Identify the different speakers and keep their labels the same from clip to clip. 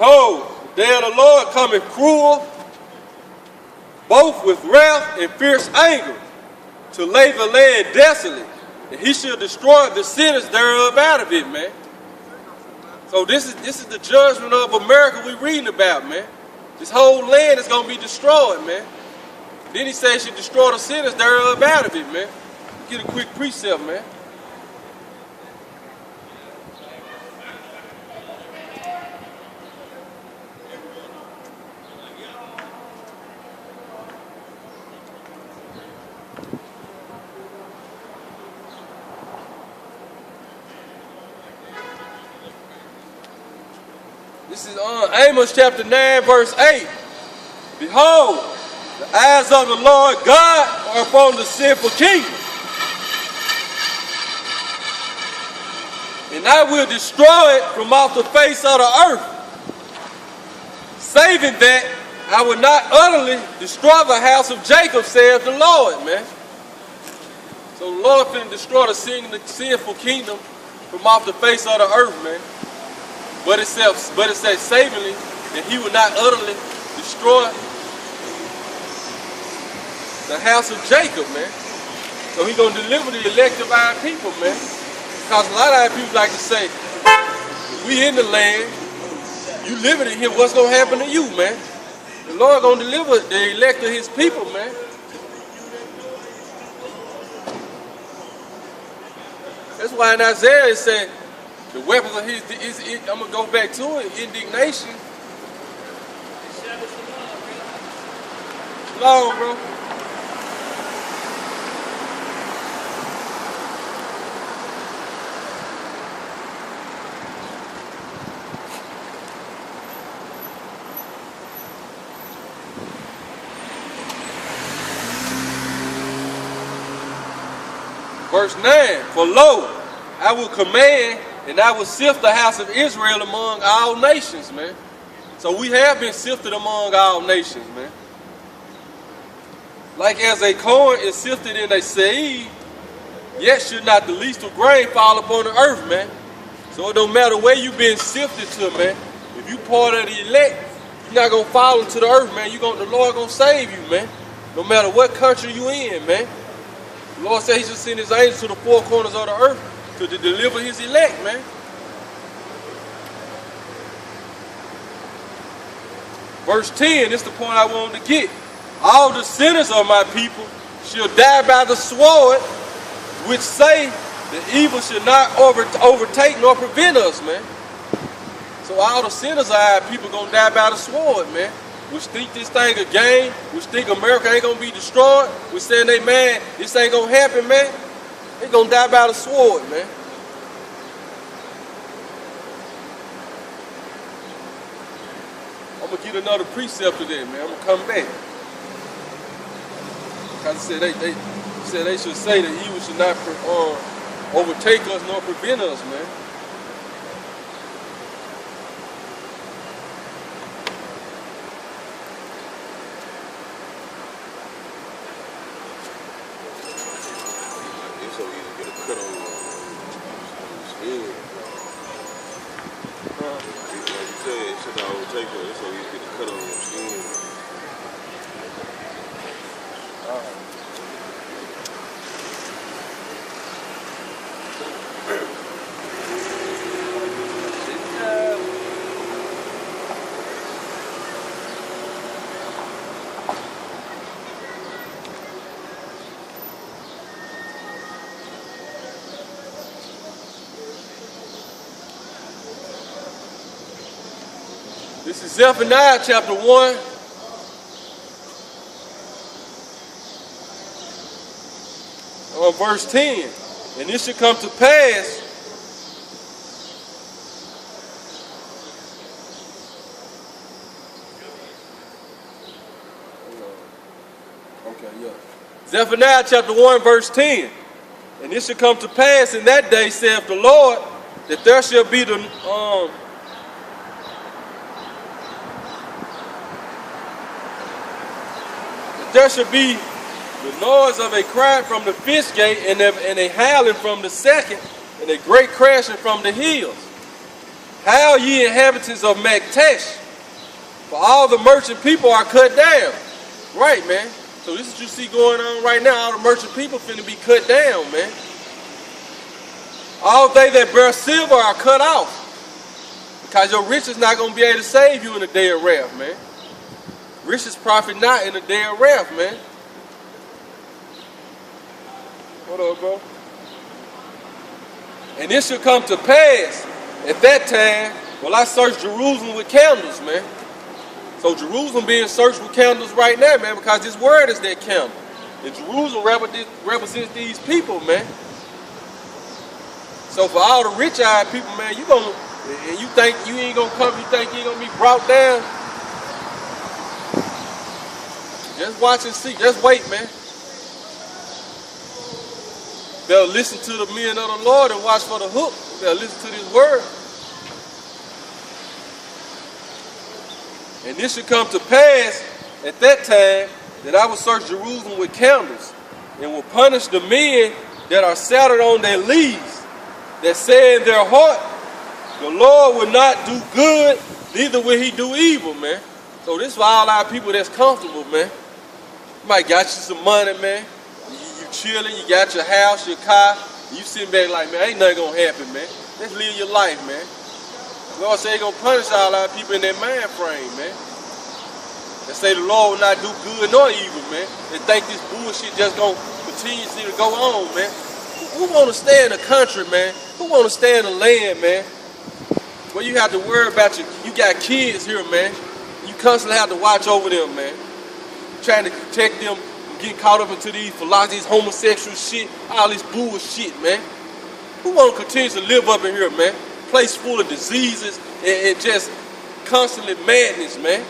Speaker 1: Behold, the day of the Lord cometh cruel, both with wrath and fierce anger, to lay the land desolate, and he shall destroy the sinners thereof out of it, man. So this is the judgment of America we reading about, man. This whole land is going to be destroyed, man. Then he says he should destroy the sinners thereof out of it, man. Get a quick precept, man. This is Amos chapter 9, verse 8. Behold, the eyes of the Lord God are upon the sinful kingdom, and I will destroy it from off the face of the earth, saving that I will not utterly destroy the house of Jacob, saith the Lord, man. So the Lord finna destroy the sinful kingdom from off the face of the earth, man. But it says savingly that he will not utterly destroy the house of Jacob, man. So he's going to deliver the elect of our people, man. Because a lot of our people like to say, we in the land, you living in here, what's going to happen to you, man? The Lord going to deliver the elect of his people, man. That's why in Isaiah it said, the weapons of his, I'm going to go back to it, indignation. Long, bro. Verse 9, for lo, I will command and I will sift the house of Israel among all nations, man. So we have been sifted among all nations, man. Like as a corn is sifted in a sieve, yet should not the least of grain fall upon the earth, man. So it don't matter where you've been sifted to, man. If you part of the elect, you're not going to fall into the earth, man. The Lord going to save you, man. No matter what country you in, man. The Lord said he should send his angels to the four corners of the earth to deliver his elect, man. Verse 10, this is the point I wanted to get. All the sinners of my people shall die by the sword, which say that evil should not overtake nor prevent us, man. So all the sinners of our people going to die by the sword, man. Which think this thing a game, which think America ain't going to be destroyed, which saying they mad, this ain't going to happen, man. They going to die by the sword, man. I'm going to get another precept to that, man. I'm going to come back. Because they said they should say that evil should not overtake us nor prevent us, man.
Speaker 2: It's so easy to get a cut on his head. Like you said, it should not overtake us. It's so easy to get a cut on your skin.
Speaker 1: This is Zephaniah chapter 1. On verse 10. And it shall come to pass Zephaniah chapter 1 verse 10. And it shall come to pass in that day, saith the Lord, that there shall be the noise of a cry from the fish gate, and a howling from the second, and a great crashing from the hills. Hail ye inhabitants of Maktesh, for all the merchant people are cut down. Right, man. So this is what you see going on right now. All the merchant people finna be cut down, man. All they that bear silver are cut off. Because your riches not going to be able to save you in the day of wrath, man. Riches profit not in the day of wrath, man. What up, bro? And it shall come to pass at that time, will I search Jerusalem with candles, man. So Jerusalem being searched with candles right now, man, because this word is that candle. And Jerusalem represents these people, man. So for all the rich-eyed people, man, you gonna, and you think you ain't gonna come, you think you ain't gonna be brought down. Just watch and see, just wait, man. They'll listen to the men of the Lord and watch for the hook. They'll listen to this word. And this should come to pass at that time that I will search Jerusalem with candles and will punish the men that are settled on their leaves, that say in their heart, the Lord will not do good, neither will he do evil, man. So this for all our people that's comfortable, man. You might got you some money, man. You chilling, you got your house, your car. You sitting back like, man, ain't nothing gonna happen, man. Let's live your life, man. Lord say he gonna punish all our people in their mind frame, man. They say the Lord will not do good nor evil, man. They think this bullshit just gonna continuously to go on, man. Who wanna stay in the country, man? Who wanna stay in the land, man? Well, you have to worry about you got kids here, man. You constantly have to watch over them, man. Trying to protect them from getting caught up into these philosophies, homosexual shit, all this bullshit, man. Who wanna continue to live up in here, man? Place full of diseases and just constantly madness, man.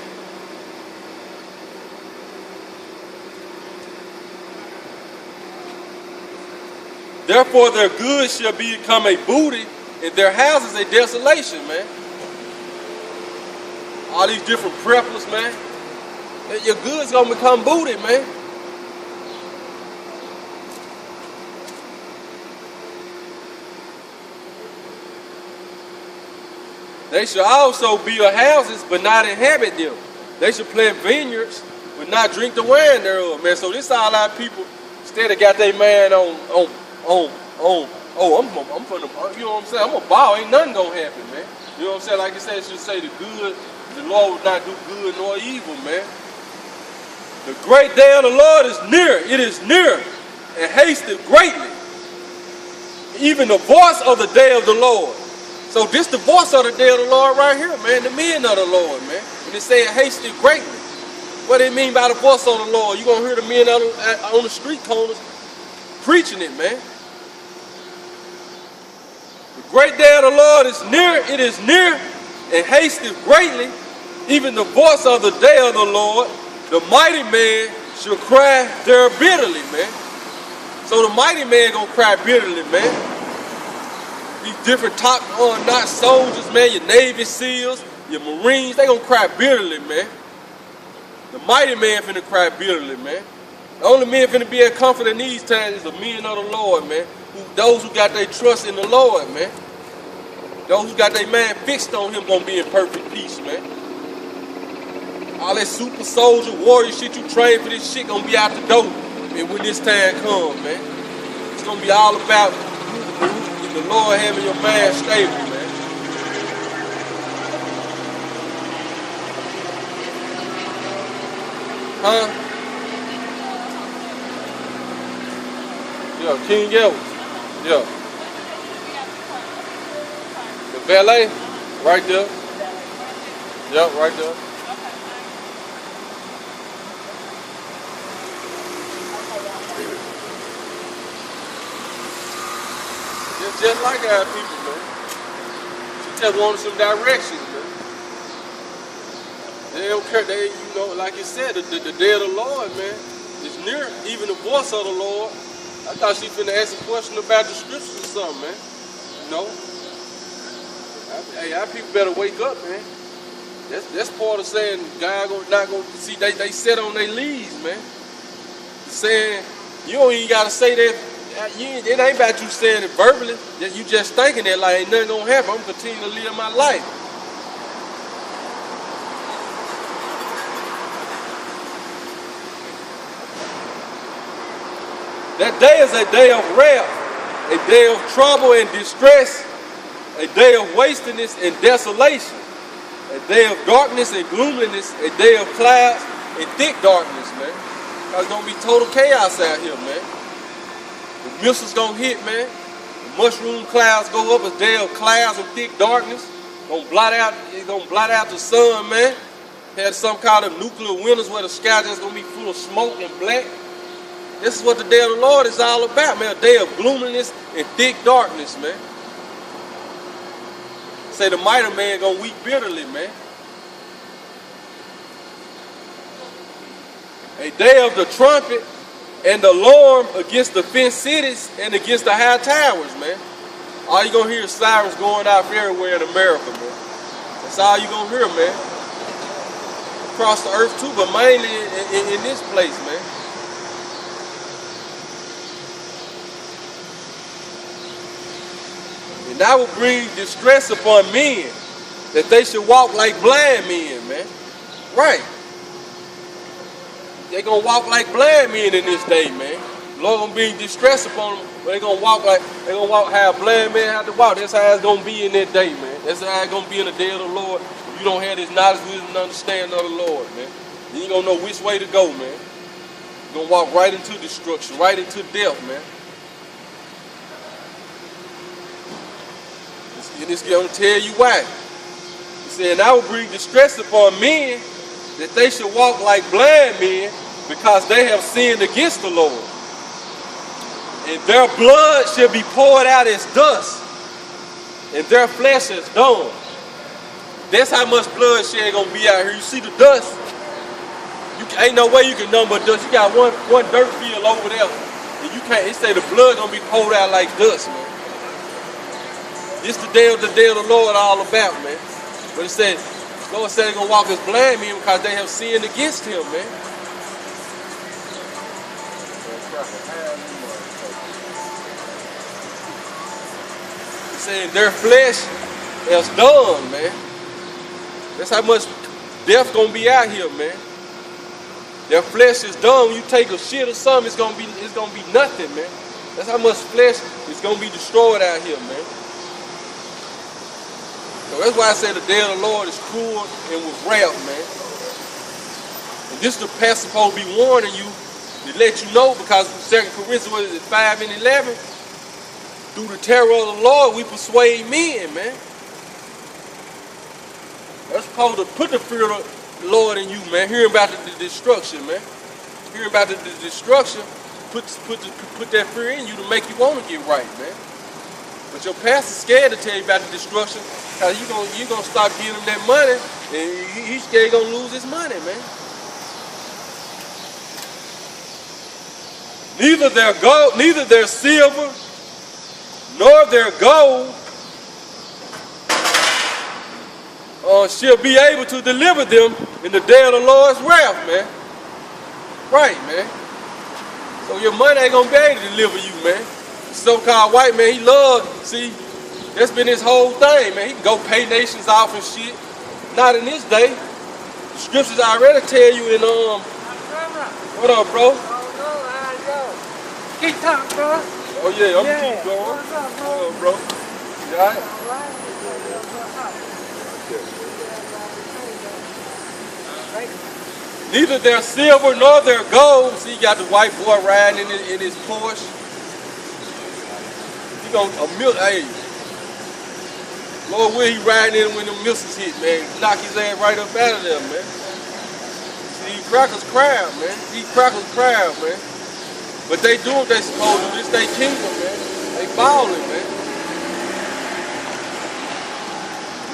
Speaker 1: Therefore their goods shall become a booty, and their houses a desolation, man. All these different preppers, man. Your goods gonna become booty, man. They shall also build houses, but not inhabit them. They shall plant vineyards, but not drink the wine thereof, man. So this all our people instead of got their man on, I'm from the, you know what I'm saying? I'm a ball, ain't nothing gonna happen, man. You know what I'm saying? Like I said, it should say the Lord will not do good nor evil, man. The great day of the Lord is near, it is near, and hasteth greatly. Even the voice of the day of the Lord. So this the voice of the day of the Lord right here, man. The men of the Lord, man. And it say it hasted greatly. What do it mean by the voice of the Lord? You're going to hear the men on the street corners preaching it, man. The great day of the Lord is near. It is near and hasted greatly. Even the voice of the day of the Lord, the mighty man shall cry there bitterly, man. So the mighty man going to cry bitterly, man. These different top-notch soldiers, man, your Navy SEALs, your Marines, they gonna cry bitterly, man. The mighty man finna cry bitterly, man. The only men finna be at comfort in these times is the men of the Lord, man. Those who got their trust in the Lord, man. Those who got their mind fixed on him gonna be in perfect peace, man. All that super soldier, warrior shit you train for this shit gonna be out the door. And when this time comes, man, it's gonna be all about the Lord having your mind stable, man. Huh? Yeah, King Edward. Yeah. The valet? Right there. Yeah, right there. Just like our people, man. She just wanted some directions, man. They don't care. They, you know, like you said, the day of the Lord, man, is near. Even the voice of the Lord. I thought she finna ask a question about the scriptures or something, man. You know? Hey, our people better wake up, man. That's part of saying God not gonna see. They sit on their leaves, man. Saying you don't even gotta say that It ain't about you saying it verbally. You just thinking that like ain't nothing gonna happen. I'm gonna continue to live my life. That day is a day of wrath, a day of trouble and distress, a day of wastiness and desolation, a day of darkness and gloominess, a day of clouds and thick darkness, man. It's gonna be total chaos out here, man. The missiles gonna hit, man. The mushroom clouds go up, a day of clouds and thick darkness. It's gonna blot out the sun, man. Had some kind of nuclear winters where the sky just gonna be full of smoke and black. This is what the day of the Lord is all about, man. A day of gloominess and thick darkness, man. Say the mighty man gonna weep bitterly, man. A day of the trumpet and the alarm against the fenced cities and against the high towers, man. All you gonna hear is sirens going off everywhere in America, man. That's all you gonna hear, man. Across the earth too, but mainly in this place, man. And I will bring distress upon men, that they should walk like blind men, man. Right. They're gonna walk like blind men in this day, man. The Lord gonna bring distress upon them, but they're gonna walk how blind men have to walk. That's how it's gonna be in that day, man. That's how it's gonna be in the day of the Lord. If you don't have this knowledge, wisdom, and understanding of the Lord, man. You ain't gonna know which way to go, man. You're gonna walk right into destruction, right into death, man. And it's gonna tell you why. He said, and I will bring distress upon men, that they should walk like blind men, because they have sinned against the Lord. And their blood shall be poured out as dust, and their flesh as dung. That's how much bloodshed gonna be out here. You see the dust? Ain't no way you can number dust. You got one dirt field over there, and you can't. It say the blood gonna be poured out like dust, man. This the day of the Lord all about, man. But it said, the Lord said they're gonna walk as blind men because they have sinned against Him, man. He's saying their flesh is done, man. That's how much death gonna be out here, man. Their flesh is done. When you take a shit or something, it's gonna be nothing, man. That's how much flesh is gonna be destroyed out here, man. So that's why I say the day of the Lord is cruel and with wrath, man. And this is the pastor supposed to be warning you, to let you know, because 2 Corinthians 5 and 11, through the terror of the Lord, we persuade men, man. That's supposed to put the fear of the Lord in you, man. Hearing about the destruction, man. Hearing about the destruction, put that fear in you to make you want to get right, man. But your pastor's scared to tell you about the destruction, because you're gonna start giving him that money, and he's scared he's gonna lose his money, man. Neither their silver nor their gold shall be able to deliver them in the day of the Lord's wrath, man. Right, man. So your money ain't gonna be able to deliver you, man. The so-called white man, he see, that's been his whole thing, man. He can go pay nations off and shit. Not in this day. The scriptures already tell you in what up, bro?
Speaker 3: Keep talking, bro.
Speaker 1: Oh yeah, I'm gonna keep going.
Speaker 3: What's up, bro?
Speaker 1: What up, bro? You all right? Neither their silver nor their gold. See, you got the white boy riding in his Porsche. He hey, Lord, where he riding in when the missiles hit, man? Knock his ass right up out of there, man. See, these crackers crowd, man. These crackers crowd, man. But they do what they supposed to do. This they kingdom, man. They balling, man.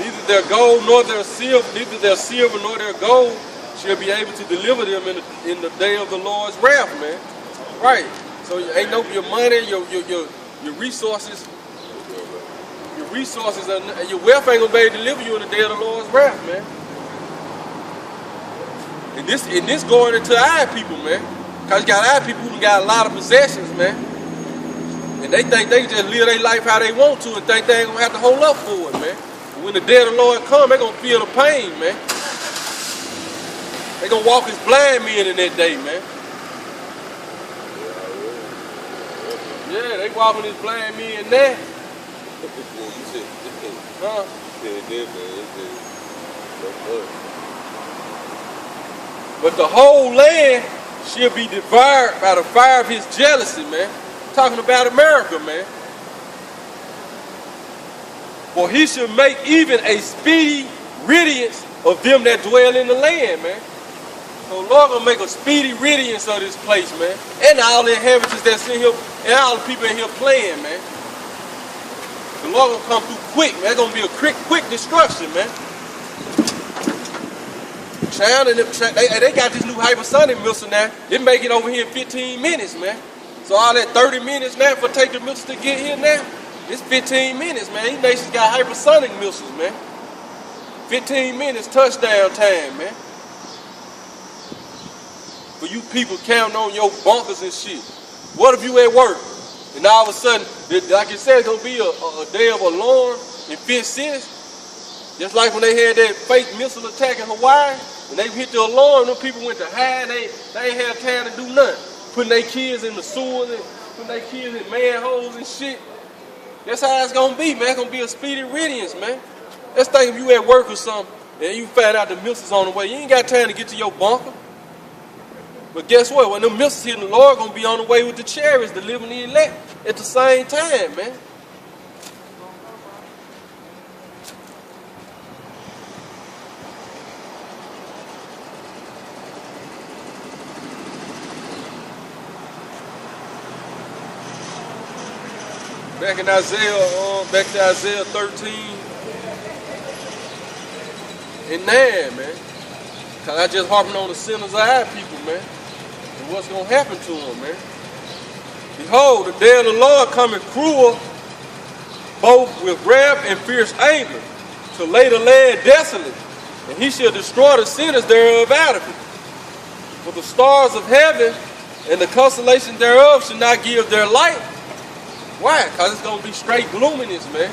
Speaker 1: Neither their gold nor their silver nor their gold shall be able to deliver them in the day of the Lord's wrath, man. Right. So ain't no your money, your resources, and your wealth ain't gonna be able to deliver you in the day of the Lord's wrath, man. And this going into our people, man. Cause you got our people who got a lot of possessions, man. And they think they can just live their life how they want to and think they ain't gonna have to hold up for it, man. But when the day of the Lord come, they gonna feel the pain, man. They gonna walk as blind men in that day, man. Yeah, they walking as blind men there. Huh? But the whole land shall be devoured by the fire of his jealousy, man. I'm talking about America, man. For he shall make even a speedy riddance of them that dwell in the land, man. So Lord gonna make a speedy riddance of this place, man. And all the inhabitants that's in here, and all the people in here playing, man. The Lord gonna come through quick, man. It's gonna be a quick destruction, man. China, they got this new hypersonic missile now. They make it over here in 15 minutes, man. So all that 30 minutes now for take the missile to get here now, it's 15 minutes, man. These nations got hypersonic missiles, man. 15 minutes touchdown time, man. For you people counting on your bunkers and shit. What if you at work and all of a sudden, like you said, it's gonna be a day of alarm in 5th cities? Just like when they had that fake missile attack in Hawaii, and they hit the alarm, them people went to hide, they ain't had time to do nothing. Putting their kids in the sewers and putting their kids in manholes and shit. That's how it's gonna be, man. It's gonna be a speedy riddance, man. Let's think if you at work or something, and you find out the missile's on the way, you ain't got time to get to your bunker. But guess what? When them missiles hit, the Lord gonna be on the way with the chariots, delivering the elect at the same time, man. Back in Isaiah, back to Isaiah 13 and 9, man. Cause I just harping on the sinners of our people, man. And what's gonna happen to them, man. Behold, the day of the Lord cometh cruel, both with wrath and fierce anger, to lay the land desolate, and he shall destroy the sinners thereof out of it. For the stars of heaven and the constellation thereof shall not give their light. Why? Because it's going to be straight gloominess, man.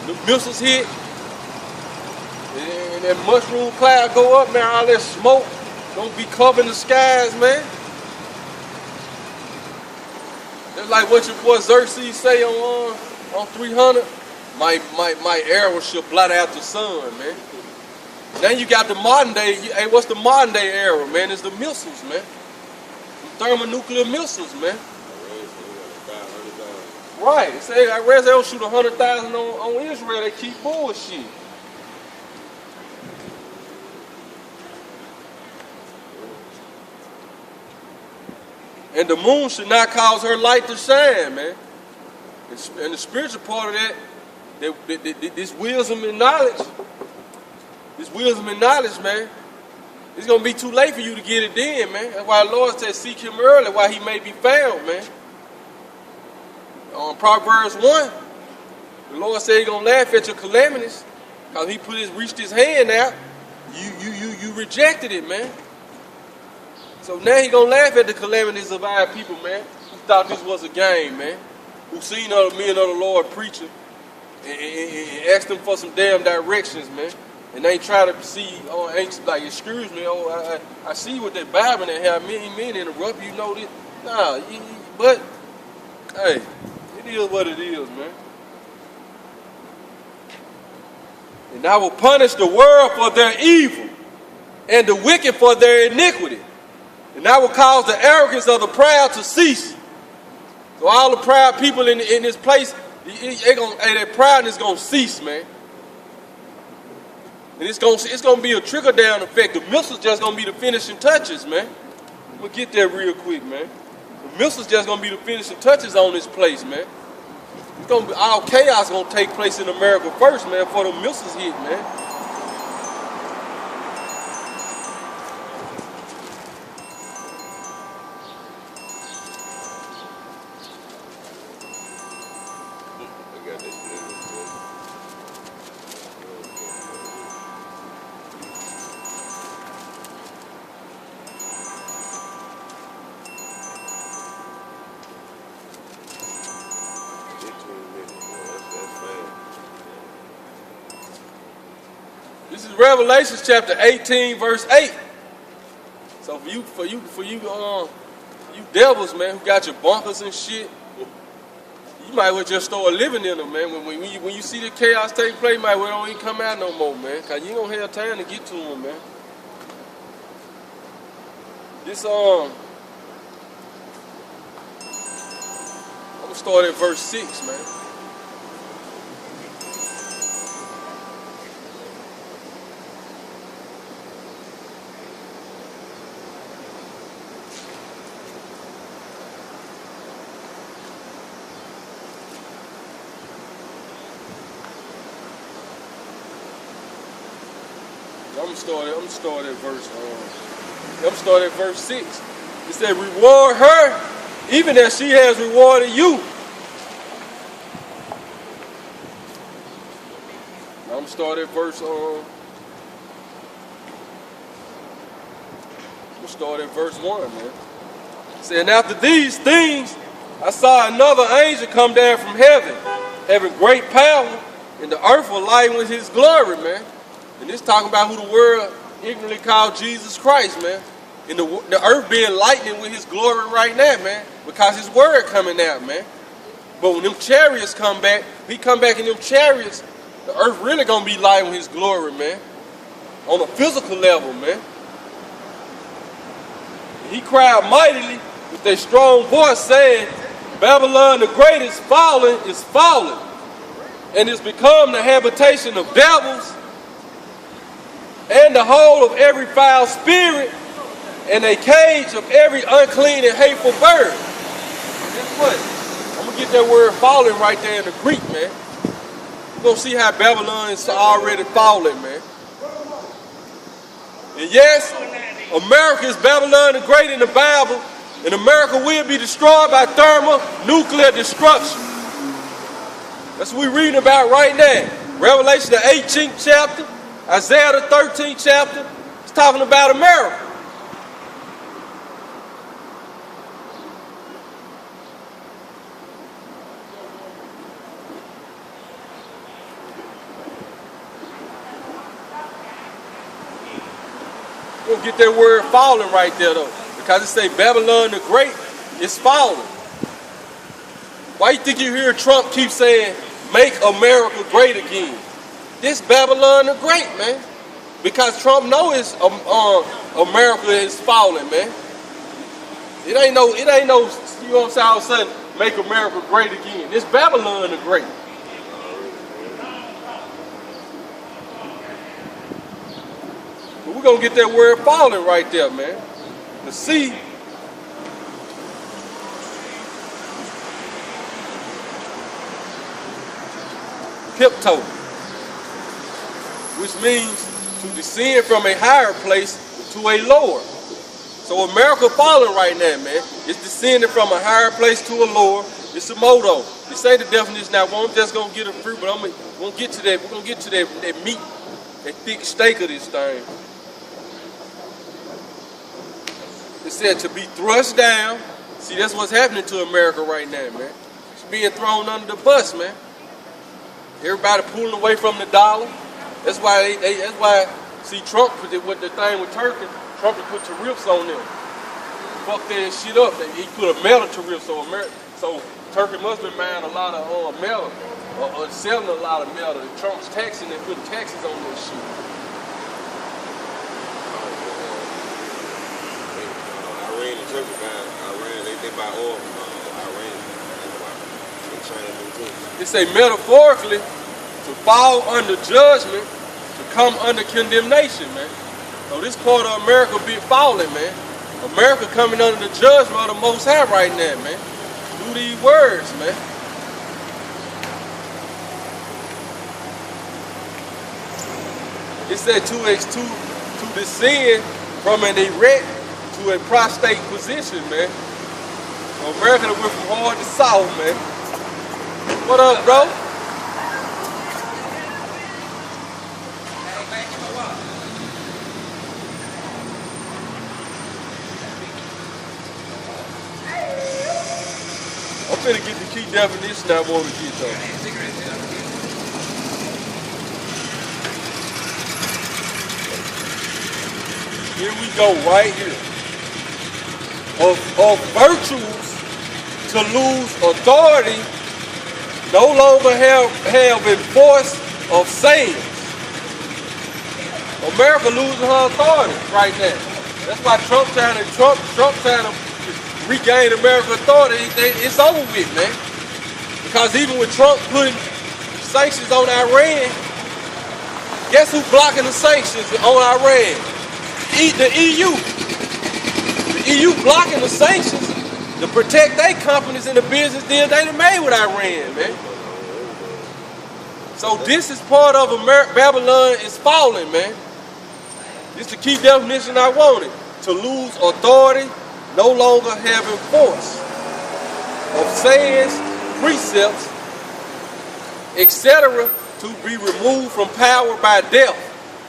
Speaker 1: The missiles hit, and that mushroom cloud go up, man, all that smoke going to be covering the skies, man. That's like what your boy Xerxes say on 300. My arrow shall blot out the sun, man. Then you got the modern day, hey, what's the modern day arrow, man? It's the missiles, man. The thermonuclear missiles, man. Right. They say I read they don't shoot 100,000 on Israel. They keep bullshit. And the moon should not cause her light to shine, man. And the spiritual part of that, this wisdom and knowledge, man, it's gonna be too late for you to get it then, man. That's why the Lord said, "Seek Him early, while He may be found," man. On Proverbs 1, the Lord said He's gonna laugh at your calamities, because He reached His hand out. You rejected it, man. So now He's gonna laugh at the calamities of our people, man, who thought this was a game, man, who seen me and the Lord preaching and asked them for some damn directions, man. And they try to see, ain't like, excuse me, I see what that Bible and have me interrupt you, know this. Nah, but hey. It is what it is, man. And I will punish the world for their evil and the wicked for their iniquity. And I will cause the arrogance of the proud to cease. So all the proud people in this place, that proudness is going to cease, man. And it's going to be a trickle-down effect. The missiles just going to be the finishing touches, man. I'm going to get there real quick, man. The missiles just gonna be the finishing touches on this place, man. It's gonna be all chaos gonna take place in America first, man, before the missiles hit, man. This is Revelation chapter 18, verse 8. So for you devils, man, who got your bunkers and shit, you might well just start living in them, man. When you see the chaos take place, you might well don't even come out no more, man. Cause you don't have time to get to them, man. This I'm gonna start at verse 6, man. I'm gonna start at verse 6. It said, reward her even as she has rewarded you. I'm gonna start at verse 1, man. It said, and after these things I saw another angel come down from heaven, having great power, and the earth was lightened with his glory, man. And this talking about who the world ignorantly called Jesus Christ, man. And the earth being lightened with his glory right now, man. Because his word coming out, man. But when them chariots come back, he come back in them chariots, the earth really gonna be lightened with his glory, man. On a physical level, man. And he cried mightily with a strong voice, saying, Babylon the great is fallen, and is become the habitation of devils, and the hole of every foul spirit, and a cage of every unclean and hateful bird. And guess what? I'm going to get that word fallen right there in the Greek, man. You're going to see how Babylon is already fallen, man. And yes, America is Babylon the Great in the Bible, and America will be destroyed by thermonuclear destruction. That's what we're reading about right now. Revelation the 18th chapter, Isaiah the 13th chapter, it's talking about America. We'll get that word falling right there though. Because it say Babylon the Great is falling. Why you think you hear Trump keep saying, make America great again? This Babylon the Great, man. Because Trump knows America is falling, man. It ain't no, you know what I'm saying, all of a sudden, make America great again. This Babylon the Great. But we're going to get that word falling right there, man. The sea. Pipto, which means to descend from a higher place to a lower. So America falling right now, man. It's descending from a higher place to a lower. It's a motto. They say the definition now. I'm just gonna get it through, but we're gonna get to that. We're gonna get to that meat, that thick steak of this thing. It said to be thrust down. See, that's what's happening to America right now, man. It's being thrown under the bus, man. Everybody pulling away from the dollar. That's why see Trump with the thing with Turkey. Trump put tariffs on them. Fuck that shit up. He put a metal tariff, so Turkey must have been buying a lot of metal or selling a lot of metal. And Trump's taxing and putting taxes on that shit.
Speaker 2: Iran and Turkey they buy oil from Iran.
Speaker 1: They say metaphorically, to fall under judgment, to come under condemnation, man. So this part of America be falling, man. America coming under the judgment of the Most High right now, man. Through these words, man. It said to descend from an erect to a prostrate position, man. So America went from hard to soft, man. What up, bro? I'm finna get the key definition I want to get though. Here we go, right here. Of virtues to lose authority, no longer have in force of sayings. America losing her authority right now. That's why Trump trying to regain America's authority. It's over with, man. Because even with Trump putting sanctions on Iran, guess who's blocking the sanctions on Iran? The EU. The EU blocking the sanctions to protect their companies and the business deals they done made with Iran, man. So this is part of Babylon is falling, man. This is the key definition I wanted. To lose authority, no longer having force of sayings, precepts, etc., to be removed from power by death.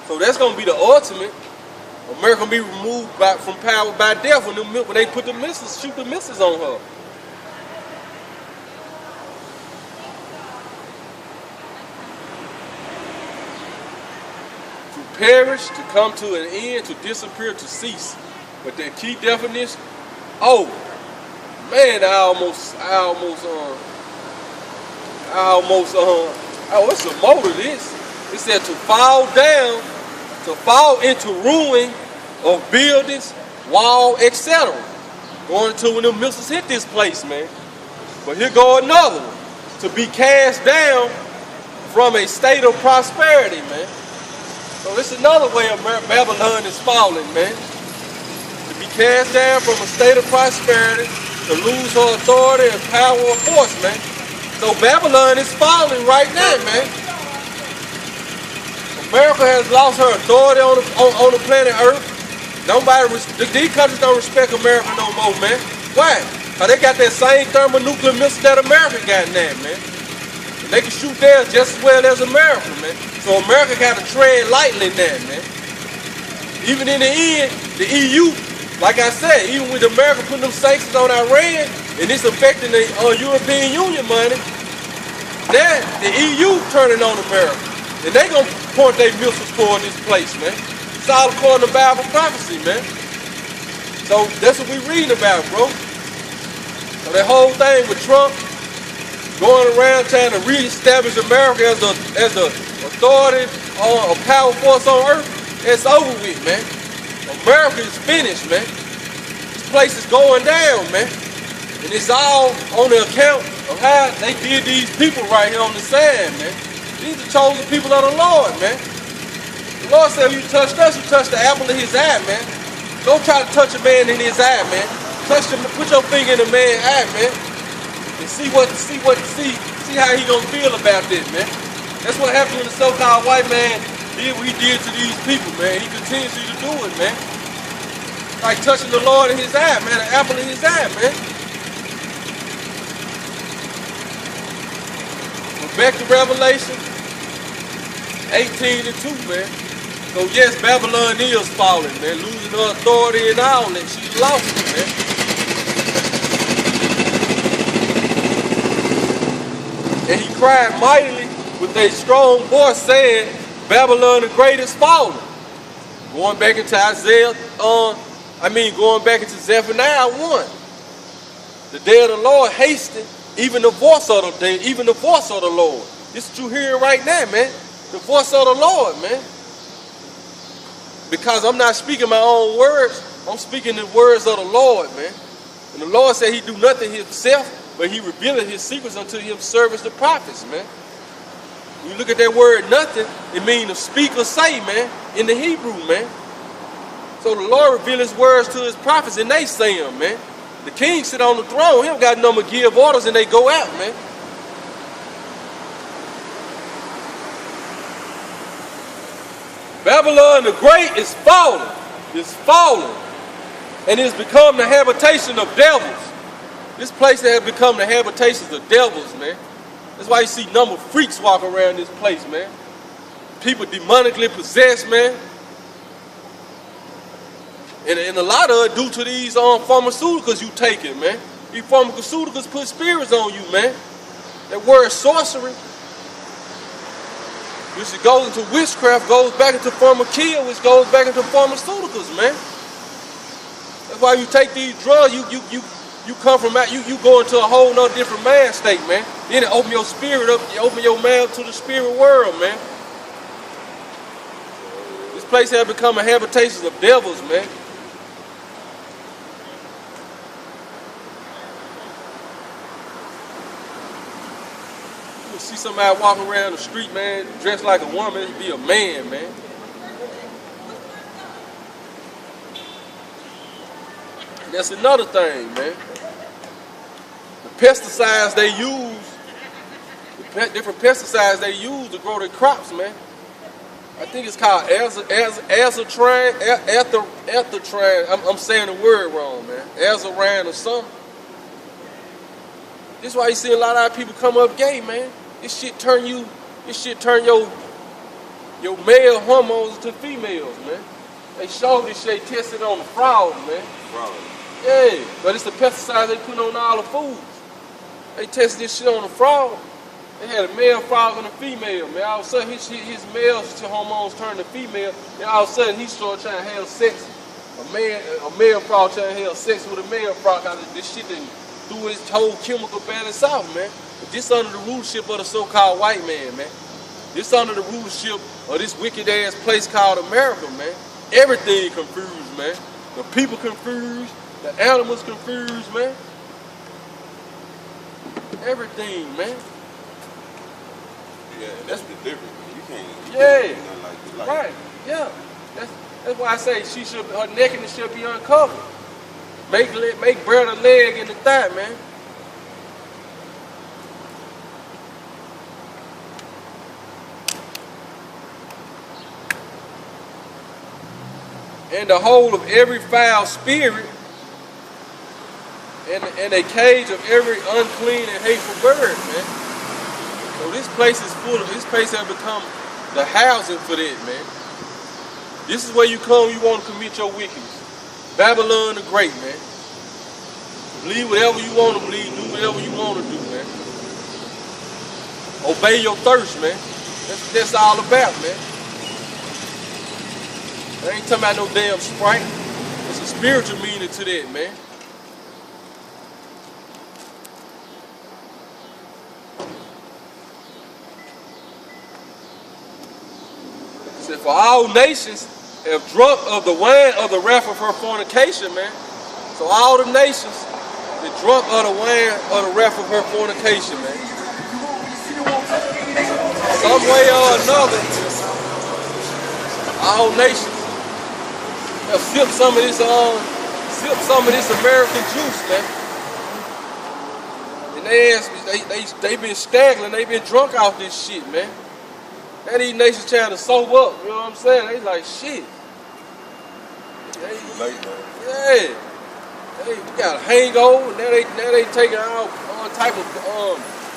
Speaker 1: So that's going to be the ultimate. America will be removed from power by death when they put the missiles, shoot the missiles on her. To perish, to come to an end, to disappear, to cease. But the key definition, oh man, it's a more to this. It said to fall down, to fall into ruin of buildings, wall, etc. Going to when the missiles hit this place, man. But here go another one. To be cast down from a state of prosperity, man. So this is another way of Babylon is falling, man. To be cast down from a state of prosperity, to lose her authority and power of force, man. So Babylon is falling right now, man. America has lost her authority on the planet Earth. These countries don't respect America no more, man. Why? Because they got that same thermonuclear missile that America got now, man. And they can shoot theirs just as well as America, man. So America got to tread lightly now, man. Even in the end, the EU, like I said, even with America putting them sanctions on Iran, and it's affecting the European Union money, now the EU turning on America. And they gonna point their missiles toward this place, man. It's all according to Bible prophecy, man. So that's what we reading about, bro. So that whole thing with Trump going around trying to reestablish America as the authority or a power force on earth, it's over with, man. America is finished, man. This place is going down, man. And it's all on the account of how they did these people right here on the sand, man. These are chosen people of the Lord, man. The Lord said, if you touched us, you touched the apple of his eye, man. Don't try to touch a man in his eye, man. Put your finger in the man's eye, man. And see how he gonna feel about this, man. That's what happened when the so-called white man did what he did to these people, man. He continues to do it, man. Like touching the Lord in his eye, man, the apple in his eye, man. Back to Revelation 18:2, man. So yes, Babylon is falling, man, losing her authority and all that. She's lost it, man. And he cried mightily with a strong voice, saying, Babylon the great is fallen. Going back into going back into Zephaniah 1. The day of the Lord hasted. Even the voice of the Lord. This is what you hearing right now, man. The voice of the Lord, man. Because I'm not speaking my own words. I'm speaking the words of the Lord, man. And the Lord said he do nothing himself, but he revealed his secrets unto his servants, the prophets, man. When you look at that word nothing, it means to speak or say, man, in the Hebrew, man. So the Lord revealed his words to his prophets, and they say them, man. The king sit on the throne. He don't got no more give orders and they go out, man. Babylon the Great is falling. It's falling. And it's become the habitation of devils. This place has become the habitations of devils, man. That's why you see number of freaks walk around this place, man. People demonically possessed, man. And a lot of it due to these pharmaceuticals you taking, man. These pharmaceuticals put spirits on you, man. That word sorcery. which goes into witchcraft, goes back into pharmakia, which goes back into pharmaceuticals, man. That's why you take these drugs, you come from out, you go into a whole nother different mind state, man. Then it open your spirit up, you open your mind to the spirit world, man. This place has become a habitation of devils, man. You see somebody walking around the street, man, dressed like a woman, he'd be a man, man. That's another thing, man. The pesticides they use, different pesticides they use to grow their crops, man. I think it's called azatrine. I'm saying the word wrong, man. Azaran or something. This is why you see a lot of people come up gay, man. This shit turn your male hormones into females, man. They showed this shit, tested on the frog, man.
Speaker 2: Frog.
Speaker 1: Yeah, but it's the pesticides they put on all the foods. They tested this shit on the frog. They had a male frog and a female, man. All of a sudden, his male hormones turned to female. And all of a sudden, he started trying to have sex. A male frog trying to have sex with a male frog. This shit done threw his whole chemical balance out, man. But this under the rulership of the so-called white man, man. This under the rulership of this wicked-ass place called America, man. Everything confused, man. The people confused. The animals confused, man. Everything, man.
Speaker 2: Yeah, that's the difference. You can't.
Speaker 1: Yeah.
Speaker 2: Like
Speaker 1: Right. Yeah. That's why I say her nakedness should be uncovered. Make bare the leg and the thigh, man. And the whole of every foul spirit and a cage of every unclean and hateful bird, man. So this place has become the housing for that, man. This is where you come, you want to commit your wickedness. Babylon the Great, man. Believe whatever you want to believe, do whatever you want to do, man. Obey your thirst, man. That's what that's all about, man. I ain't talking about no damn Sprite. There's a spiritual meaning to that, man. It said, for all nations have drunk of the wine of the wrath of her fornication, man. So all the nations have drunk of the wine of the wrath of her fornication, man. Some way or another, all nations have sipped some of this American juice, man. And they been staggering, they been drunk off this shit, man. Now these nations trying to sober up, you know what I'm saying? They like shit. Yeah. We got a hangover, now they taking all type of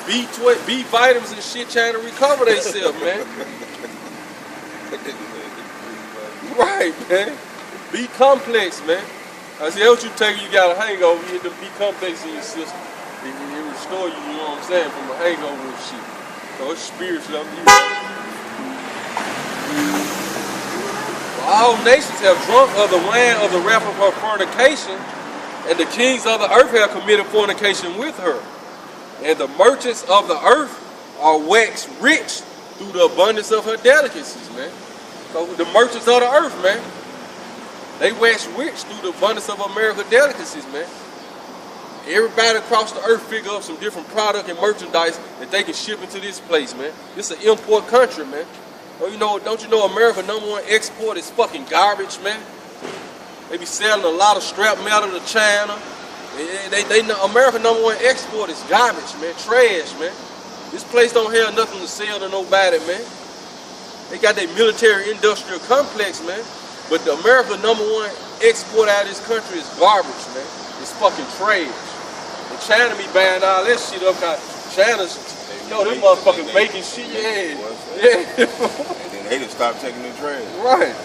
Speaker 1: B vitamins and shit trying to recover themselves, man. Right, man. B complex, man. I said, what you take, you got a hangover, you get the B complex in your system. It restore you, you know what I'm saying, from a hangover and shit. So it's spiritual. All nations have drunk of the wine of the wrath of her fornication, and the kings of the earth have committed fornication with her. And the merchants of the earth are waxed rich through the abundance of her delicacies, man. So the merchants of the earth, man, they wax rich through the abundance of American delicacies, man. Everybody across the earth figure up some different product and merchandise that they can ship into this place, man. This is an import country, man. Don't you know America #1 export is fucking garbage, man? They be selling a lot of scrap metal to China. America #1 export is garbage, man. Trash, man. This place don't have nothing to sell to nobody, man. They got their military industrial complex, man. But the America #1 export out of this country is garbage, man. It's fucking trash. And China be buying all that shit up. China's, them motherfuckers making shit. Yeah.
Speaker 2: And then they just stopped taking the trash.
Speaker 1: Right.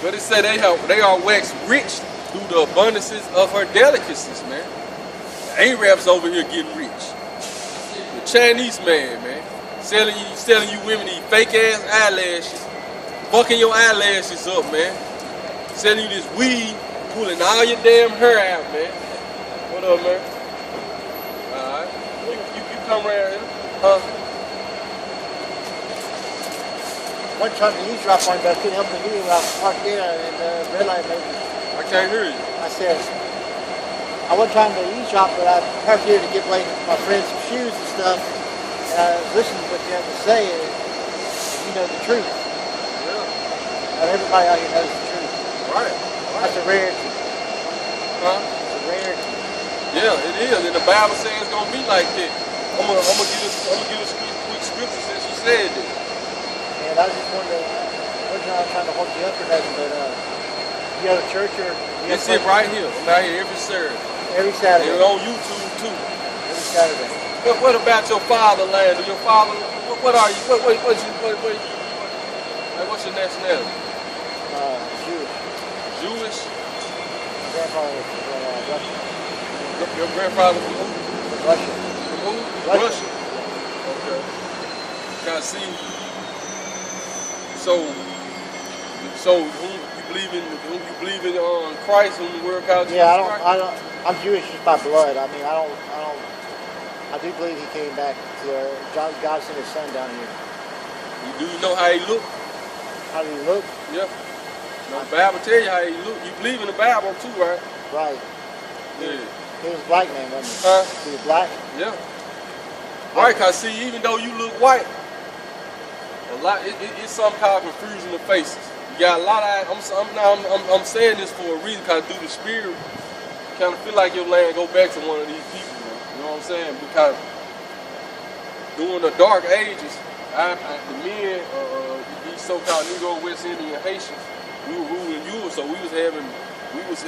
Speaker 1: But it said they are waxed rich through the abundances of her delicacies, man. The Arabs over here getting rich. The Chinese man. Selling you women these fake ass eyelashes, fucking your eyelashes up, man. Selling you this weed, pulling all your damn hair out, man. What up, man? Alright. You come around here. Huh?
Speaker 3: One time the eavesdrop on you, but I couldn't help but hear you. I was parked there and red light maybe.
Speaker 1: I can't hear you.
Speaker 3: I said, I wasn't trying to eavesdrop, but I parked here to give away my friends some shoes and stuff. And I listened to what you have to say, and you know the truth.
Speaker 1: Yeah.
Speaker 3: Not everybody out here knows the truth.
Speaker 1: Right.
Speaker 3: That's a rarity.
Speaker 1: Huh?
Speaker 3: It's a rarity.
Speaker 1: Yeah, it is. And the Bible says it's gonna be like that. I'm gonna give us quick scripture since you said that.
Speaker 3: And I just wanted to, I wasn't trying to hold you up or nothing, but you go to church or you
Speaker 1: It's it right here. I'm out here every Saturday.
Speaker 3: every Saturday.
Speaker 1: They're on YouTube too.
Speaker 3: Every Saturday.
Speaker 1: What about your fatherland? Or your father? What are you? Like, what's your nationality?
Speaker 3: Jewish.
Speaker 1: Jewish?
Speaker 3: My grandfather was Russian.
Speaker 1: Your grandfather from who?
Speaker 3: Russian.
Speaker 1: From who?
Speaker 3: Russian.
Speaker 1: Okay. Can I see? So whom you believe in Christ when you work out?
Speaker 3: Yeah, I'm Jewish just by blood. I mean, I do believe he came back to God sent his son down here.
Speaker 1: Do you know how he looked?
Speaker 3: How did he look?
Speaker 1: Yeah. The Bible tell you how he looked. You believe in the Bible too, right?
Speaker 3: Right.
Speaker 1: Yeah.
Speaker 3: He was a black man, wasn't he?
Speaker 1: Huh?
Speaker 3: He was black?
Speaker 1: Yeah. Right, cause see, even though you look white, it's something called confusion of faces. You got a lot of. I'm saying this for a reason, cause through the spirit, you kind of feel like your land go back to one of these people. You know what I'm saying? Because during the dark ages, the men, these so-called Negro, West Indian, Haitians, we were ruling Europe, so we was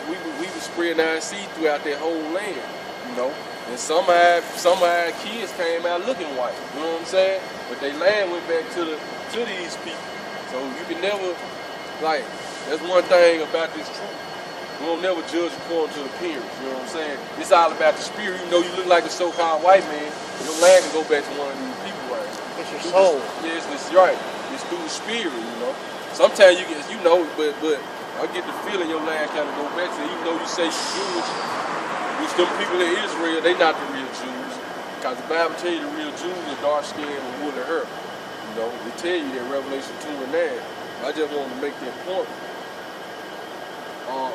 Speaker 1: spreading our seed throughout that whole land, you know. And some of our kids came out looking white, you know what I'm saying? But they land went back to these people. So you can never, like, that's one thing about this truth. We don't never judge according to the appearance, you know what I'm saying? It's all about the spirit. Even though you look like a so-called white man, your land can go back to one of these people, right?
Speaker 3: It's your soul.
Speaker 1: Yes, it's right. It's through the spirit, you know. Sometimes you get, you know, but I get the feeling your land kind of go back to, even though you say you're Jewish, which them people in Israel, they not the real Jews. Because the Bible tell you the real Jews are dark skin and woolly hair. You know, they tell you that Revelation 2 and 9. I just wanted to make that point.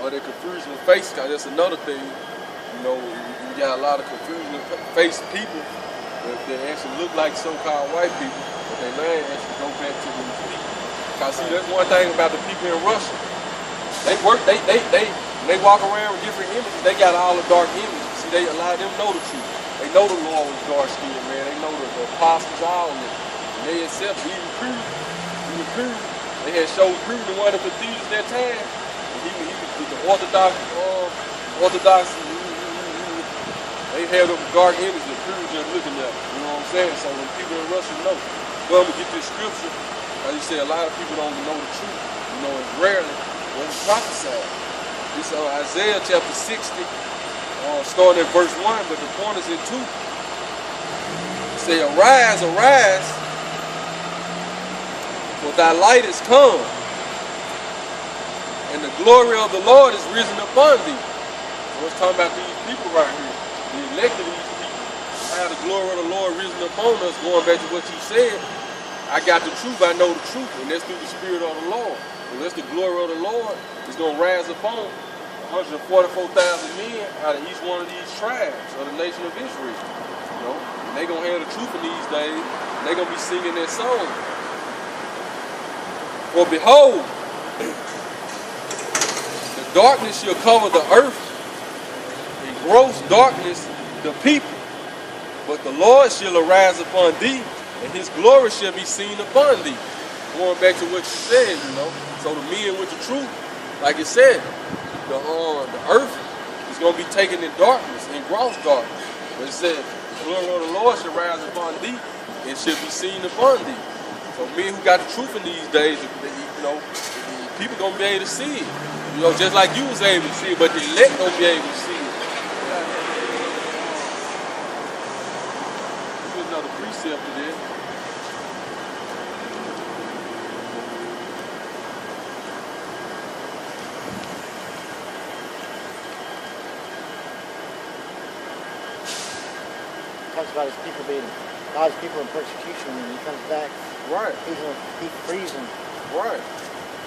Speaker 1: Or the confusion of face, because that's another thing. You know, you got a lot of confusion of face people that actually look like so-called white people, but they land actually go back to these people. Because see, that's one thing about the people in Russia. They walk around with different images. They got all the dark images. See, a lot of them know the truth. They know the Lord was dark skinned, man. They know the apostles, all of them. And they accept even Peter. They had showed Peter in one of the cathedrals that time. And he was the Orthodox, they had them dark images that Peter just looking at. You know what I'm saying? So when people in Russia know, well, we get this scripture, as you say, a lot of people don't know the truth. You know, it's rarely when it's prophesied. This Isaiah chapter 60, starting at verse 1, but the point is in 2. It say, arise, for thy light is come, and the glory of the Lord is risen upon thee. So it's talking about these people right here, the elect of these people. How the glory of the Lord risen upon us, going back to what you said. I got the truth, I know the truth, and that's through the Spirit of the Lord. And that's the glory of the Lord is going to rise upon 144,000 men out of each one of these tribes of the nation of Israel. You know, and they're going to have the truth in these days, and they're going to be singing that song. For behold, the darkness shall cover the earth, and gross darkness the people. But the Lord shall arise upon thee, and his glory shall be seen upon thee. Going back to what you said, you know. So the men with the truth, like it said, the earth is going to be taken in darkness, in gross darkness. But it said, the glory of the Lord shall rise upon thee, and shall be seen upon thee. So men who got the truth in these days, you know, people going to be able to see it. You know, just like you was able to see it, but the elect going to be able to see it. Here's another receptive to that.
Speaker 3: Talks about his people being God's people in persecution, and when he comes back,
Speaker 1: Right,
Speaker 3: he frees them.
Speaker 1: right.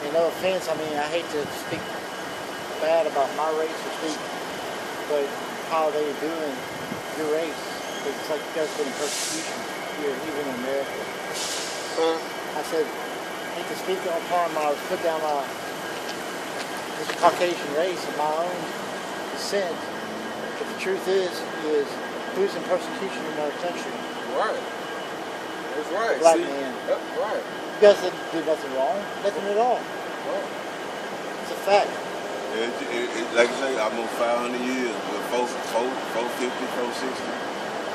Speaker 3: And no offense, I mean, I hate to speak bad about my race or speak, but how they're doing your race, it's like you guys been in persecution here, even in America. I said, I hate to speak upon my, put down my this Caucasian race and my own descent, but the truth is who's in persecution in our country?
Speaker 1: Right. That's right.
Speaker 3: Black
Speaker 1: See?
Speaker 3: man.
Speaker 1: Yep, right.
Speaker 3: You guys didn't do nothing wrong, nothing at all.
Speaker 1: Right.
Speaker 3: It's a fact.
Speaker 2: Like you say, almost 500 years, but 450, 460.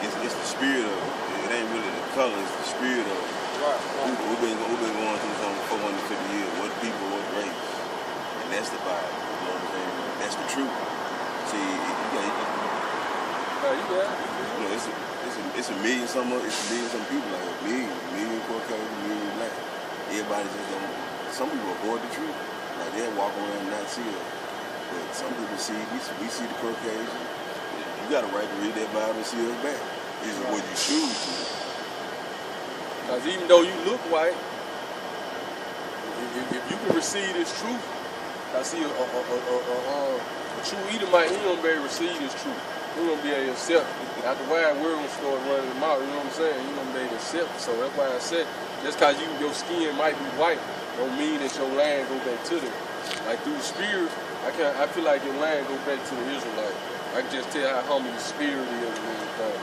Speaker 2: It's the spirit of it. It ain't really the color, it's the spirit of it.
Speaker 1: Right.
Speaker 2: We've been going through something for 450 years. What people, what race. And that's the Bible. You know what I'm saying? That's the truth. See, it's a million some people like a million Caucasian, million black. Everybody just don't. Some people avoid the truth. Like they'll walk around and not see it. But some people see, we see the Caucasian. You got a right to read that Bible and see us back. This is what you choose to.
Speaker 1: Because even though you look white, if you can receive this truth, I see a true Edomite, he don't be able to receive this truth. He don't be able to accept it. After a while, we're going to start running them out, you know what I'm saying? You don't be able to accept it. So that's why I said, just because your skin might be white, don't mean that your land go back to them. Like through the spirit, I feel like your land go back to the Israelite. I can just tell how humble the spirit is and everything.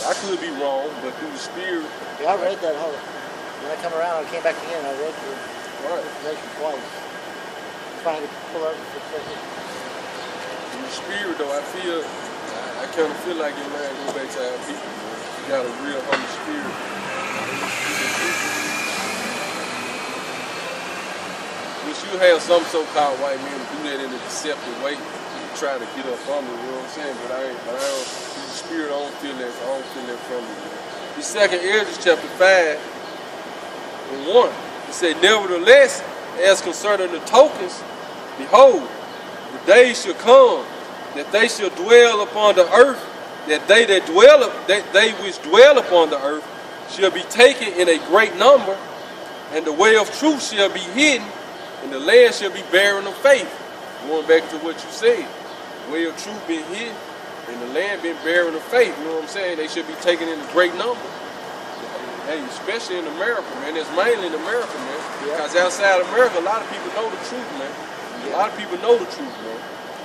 Speaker 1: I could be wrong, but through the spirit.
Speaker 3: Yeah, I read that whole. When I come around, I came back again. I read your information twice. Trying to pull up for a second.
Speaker 1: In the spirit, though, I kind of feel like your land go back to our people. You got a real humble spirit. Which you have some so-called white men who do that in a deceptive way, try to get up from me, you know what I'm saying? But I don't, the spirit, I don't feel that from me. The second Ezra chapter 5 and 1, it said, nevertheless, as concerning the tokens, behold, the days shall come that they shall dwell upon the earth, that they which dwell upon the earth shall be taken in a great number, and the way of truth shall be hidden, and the land shall be barren of faith. Going back to what you said, the way of truth being hidden, and the land being barren of faith. You know what I'm saying? They should be taken in a great number. Hey, especially in America, man. It's mainly in America, man.
Speaker 3: Yeah.
Speaker 1: Because outside America, a lot of people know the truth, man. A lot of people know the truth, man.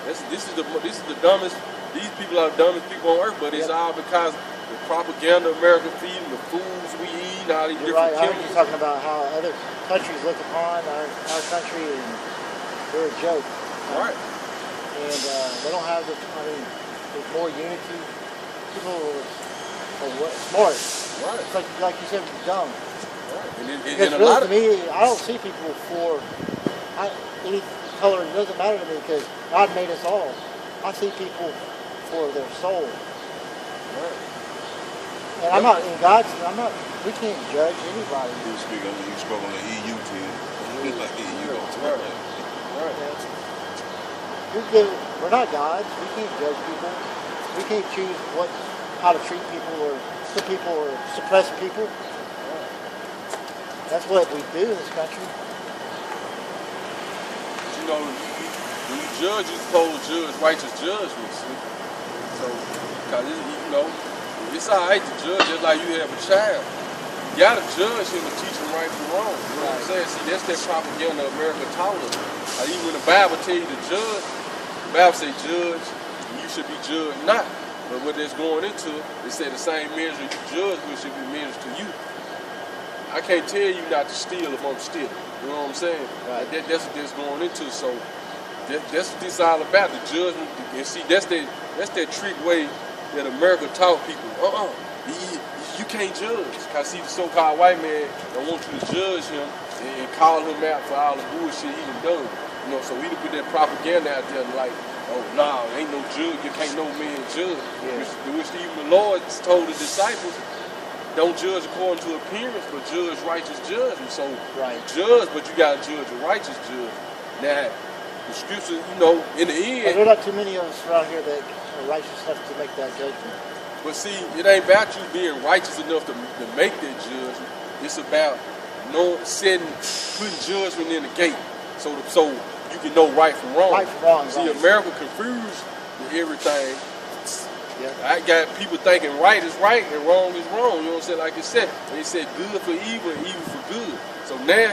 Speaker 1: This is the dumbest. These people are the dumbest people on earth, but it's all because the propaganda America feeding, the foods we eat, all these different chemicals.
Speaker 3: You're talking about how other countries look upon our country, and we're a joke.
Speaker 1: Right.
Speaker 3: And they don't have the. I mean, there's more unity. People are smart.
Speaker 1: Right.
Speaker 3: It's like you said, dumb.
Speaker 1: Right.
Speaker 3: Because really, to me, I don't see people for any color. It doesn't matter to me because God made us all. I see people for their soul.
Speaker 1: Right.
Speaker 3: And I'm not in God's. We can't judge anybody.
Speaker 2: You spoke on the EU team. Like EU
Speaker 1: Right.
Speaker 3: We're not gods. We can't judge people. We can't choose how to treat people or some people or suppress people. That's what we do in this country.
Speaker 1: You know, when you judge, you're supposed to judge righteous judgment. See? So, because it's all right to judge just like you have a child. You gotta judge him and teach him right from wrong. You know what I'm saying? See, that's that propaganda America taught us. Even when the Bible tell you to judge, the Bible say judge, and you should be judged not. But what that's going into, they say the same measure you judge with should be measured to you. I can't tell you not to steal if I'm stealing. You know what I'm saying?
Speaker 3: Right.
Speaker 1: That's what that's going into. So that's what this all about, the judgment. And see, that's that trick way that America taught people. You can't judge. Because see, the so-called white man don't want you to judge him and call him out for all the bullshit he done. You know, so we done put that propaganda out there like, oh, nah, ain't no judge. You can't no man judge.
Speaker 3: Yeah.
Speaker 1: Which even the Lord told the disciples, don't judge according to appearance, but judge righteous judgment. So
Speaker 3: Right.
Speaker 1: you judge, but you gotta judge a righteous judge. Now, the scripture, in the
Speaker 3: But
Speaker 1: end,
Speaker 3: there are not too many of us around here that are righteous enough to make that judgment.
Speaker 1: but see, it ain't about you being righteous enough to make that judgment. It's about putting judgment in the gate, so you can know right from wrong.
Speaker 3: Right from wrong,
Speaker 1: See,
Speaker 3: right.
Speaker 1: America confused with everything.
Speaker 3: Yeah.
Speaker 1: I got people thinking right is right and wrong is wrong. You know what I'm saying? Like it said, they said good for evil and evil for good. So now,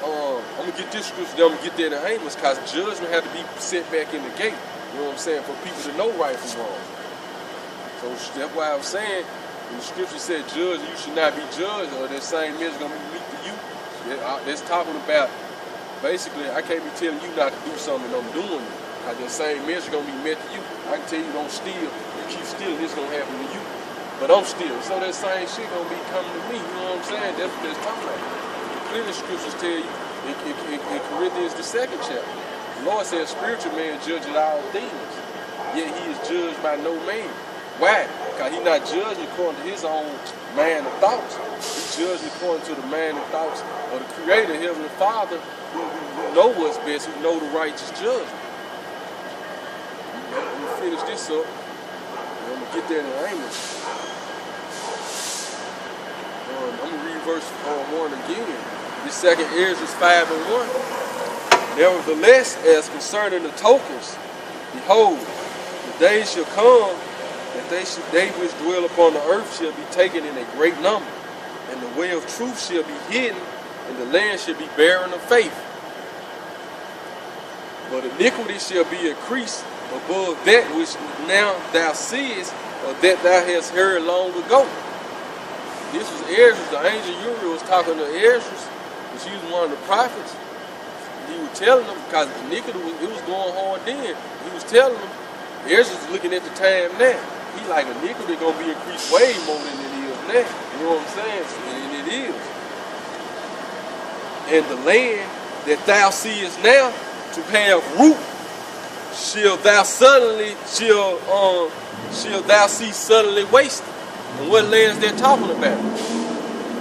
Speaker 1: I'm gonna get this scripture. Then I'm gonna get that in Amos, cause judgment had to be set back in the gate. You know what I'm saying? For people to know right from wrong. So that's why I'm saying, when the scripture said, "Judge, you should not be judged," or that same measure gonna be meet to you. That's talking about basically, I can't be telling you not to do something and I'm doing it. Cause that same measure gonna be met to you. I can tell you don't steal. You keep stealing, this gonna happen to you. But I'm stealing, so that same shit gonna be coming to me. You know what I'm saying? That's what that's talking about. Clearly, scriptures tell you in Corinthians the 2nd chapter. The Lord says, "Spiritual man judges all things, yet he is judged by no man." Why? Because he's not judging according to his own mind and thoughts. He's judging according to the mind and thoughts of the Creator, Heavenly Father, who know what's best, who know the righteous judgment. Let me finish this up. And I'm going to get that in Amos. I'm going to read verse 1 again. This second Ezra 5:1. Nevertheless, as concerning the tokens, behold, the days shall come that they which dwell upon the earth shall be taken in a great number, and the way of truth shall be hidden, and the land shall be barren of faith. But iniquity shall be increased above that which now thou seest, or that thou hast heard long ago. This was Ezra. The angel Uriel was talking to Ezra, because he was one of the prophets. He was telling them, because iniquity was going hard then. He was telling them, Ezra is looking at the time now. He like iniquity gonna be increased way more than it is now. You know what I'm saying? And it is. And the land that thou seest now to have root, shall thou see suddenly wasted. And what land is that talking about?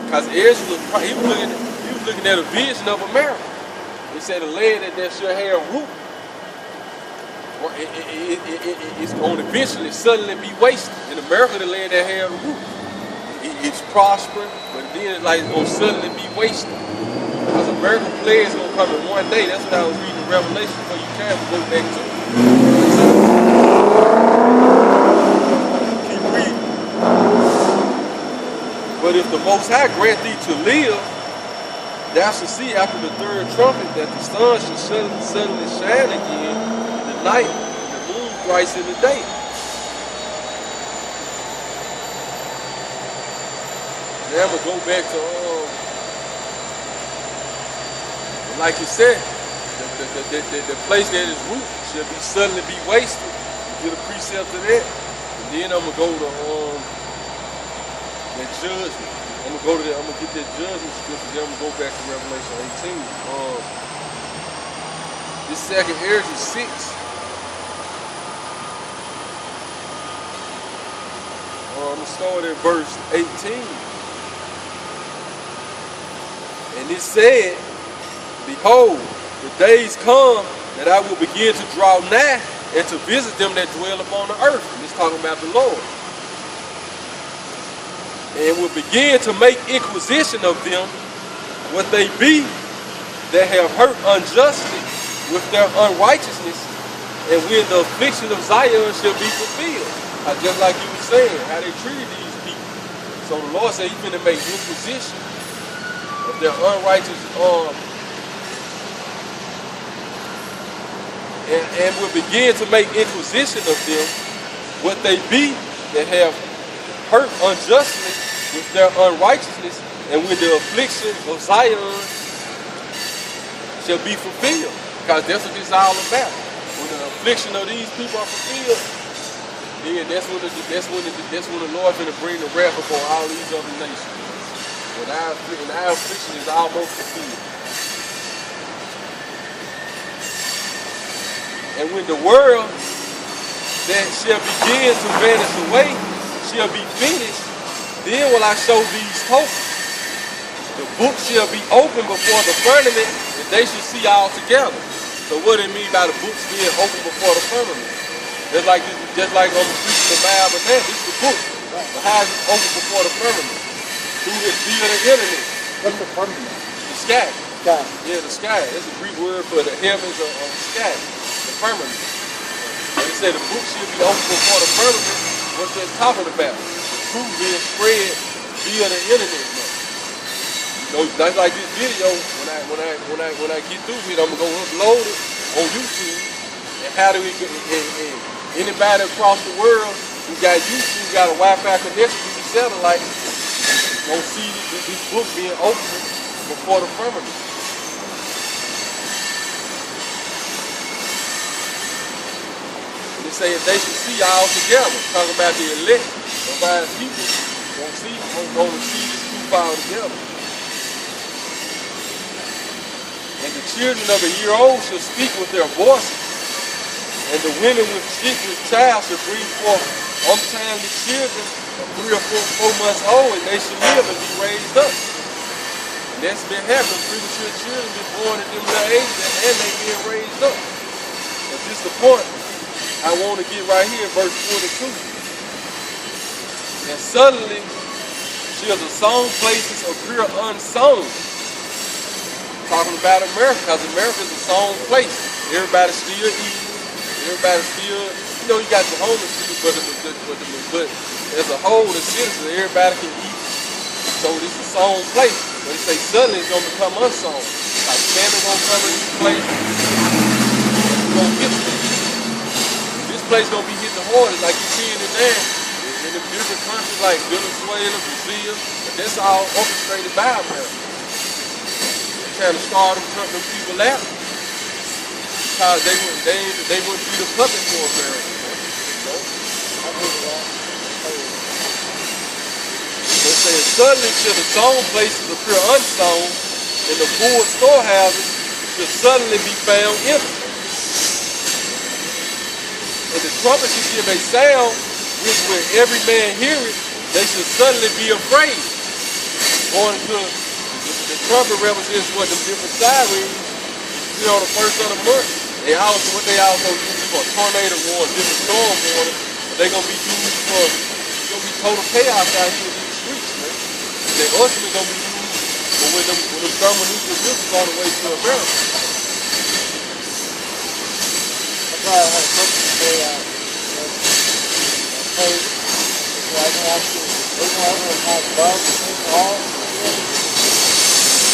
Speaker 1: Because Ezra he was looking at a vision of America. He said the land that shall have root, it's going to eventually suddenly be wasted. In America, the land that has root, it's prospering, but then it's going to suddenly be wasted. Because American plague is going to come in one day. That's what I was reading in Revelation before you came to go back to. Keep reading. But if the Most High grant thee to live, thou shalt see after the third trumpet that the sun shall suddenly shine again in the night, and the moon thrice in the day. Now I'm going to go back to, like you said, the place that is root shall be suddenly be wasted. You get a precept of that. And then I'm going to go to that judgment. I'm gonna get that judgment scripture. Then I'm gonna go back to Revelation 18. This second Ezra 6. I'm gonna start at verse 18. And it said, "Behold, the days come that I will begin to draw nigh and to visit them that dwell upon the earth." And it's talking about the Lord. "And will begin to make inquisition of them what they be that have hurt unjustly with their unrighteousness, and when the affliction of Zion shall be fulfilled." Just like you were saying, how they treated these people. So the Lord said he's going to make inquisition of their unrighteous and will begin to make inquisition of them what they be that have hurt unjustly with their unrighteousness, and when the affliction of Zion shall be fulfilled. Because that's what this is all about. When the affliction of these people are fulfilled, then that's when the Lord finna bring the wrath upon all these other nations. When our affliction is almost fulfilled. And when the world that shall begin to vanish away shall be finished, Then will I show these tokens. The book shall be open before the firmament, and they shall see all together. So what do it mean by the books being open before the firmament? Just like I'm preaching the Bible now, this is the book. But how is it open before the firmament? Through via the internet.
Speaker 3: What's the firmament?
Speaker 1: The sky.
Speaker 3: Sky.
Speaker 1: Yeah, the sky. That's a Greek word for the heavens or the sky. The firmament. And he said the book should be open before the firmament. What's that talking about? The truth being spread via the internet. You know, that's like this video. When I get through with it, I'm gonna go upload it on YouTube. And how do we get and anybody across the world who got YouTube, got a Wi-Fi connection to the satellite, gonna see this book being open before the firmament. And they say if they should see all together, talking about the elect, nobody people won't see this truth all together. And the children of a year old shall speak with their voices, and the women with child shall bring forth untimely children of 3 or 4 months old, and they shall live and be raised up. And that's been happening. Premature children been born at them their age, and they being raised up. But this is the point I want to get right here, verse 42. And suddenly shall the song places appear unsung. Talking about America, because America is a song place. Everybody still eating. Everybody still, you know, you got the homeless people, but as a whole, the citizens, everybody can eat. So this is a song place. But they say suddenly it's going to become unsung. Like famine going to come in this place. We're going to get to this. This place going to be hitting the hardest, like you're seeing it there. In the different countries like Venezuela, Brazil, but that's all orchestrated by America. Trying to start them people out because they wouldn't be the puppet for America. They say suddenly shall the sown places appear unsown, and the full storehouses shall suddenly be found empty. And the trumpet shall give a sound which when every man hear it, they shall suddenly be afraid. Going to the trumpet represents what the different sirens, you know, the first of the month. They also use for tornado warning, different storm warning. But they're gonna be used for total chaos out here in these streets, man. They ultimately gonna be used for when them thermonuclear missiles on the way to America.
Speaker 3: That's why I had a question today. Have bugs and all.